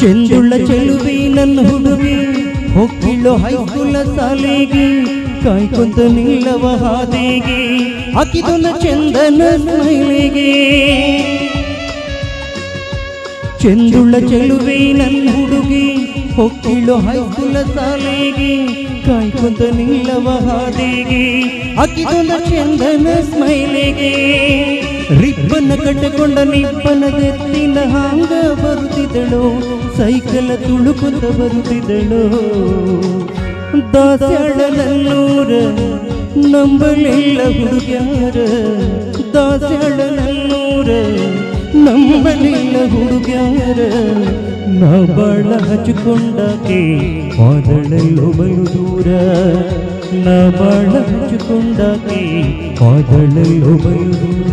ಚೆಂದುಳ್ಳ ಚೆಲುವಿ ನನ್ನ ಹುಡುಗಿ ಹೋಗಿಳು ಹೈಸ್ಕೂಲ ಸಾಲಿಗೆ ಕಾಯ್ಕೊಂತ ನಿಲ್ಲವ ಹಾದಿಗೆ ಹಾಕಿದೊಂದ ಚಂದನ ಸ್ಮೈಲಿಗೆ ಚೆಂದುಳ್ಳ ಚೆಲುವಿ ನನ್ನ ಹುಡುಗಿ ಹೋಗಿಳು ಹೈಸ್ಕೂಲ ಸಾಲಿಗೆ ಕಾಯ್ಕೊಂತ ನಿಲ್ಲವ ಹಾದಿಗೆ ಹಾಕಿದೊಂದ ಚಂದನ ಸ್ಮೈಲಿಗೆ ರಿಬ್ಬನ್ನ ಕಟ್ಟಿಕೊಂಡ ನಿಬ್ಬನದೆತ್ತಿನ ಹಾಂಗ ಬರುತ್ತಿದ್ದಳು ಸೈಕಲ್ ತುಳುಕುತ್ತ ಬರುತ್ತಿದ್ದಳು ದಾಸ್ಯಾಳನಲ್ಲೂರ ನಂಬಲಿಲ್ಲ ಹುಡುಗ್ಯಾರ ದಾಸ್ಯಾಳನಲ್ಲೂರ ನಂಬಲಿಲ್ಲ ಹುಡುಗ್ಯಾರ ನಾ ಬಾಳ ಹಚ್ಚಿಕೊಂಡಾಕೆ ಮಾದಳಲ್ಲೋ ಬಲು ದೂರ ನಾ ಬಾಳ ಹಚ್ಚಿಕೊಂಡಾಕೆ ಮಾದಳಲ್ಲೋ ಬಲು ದೂರ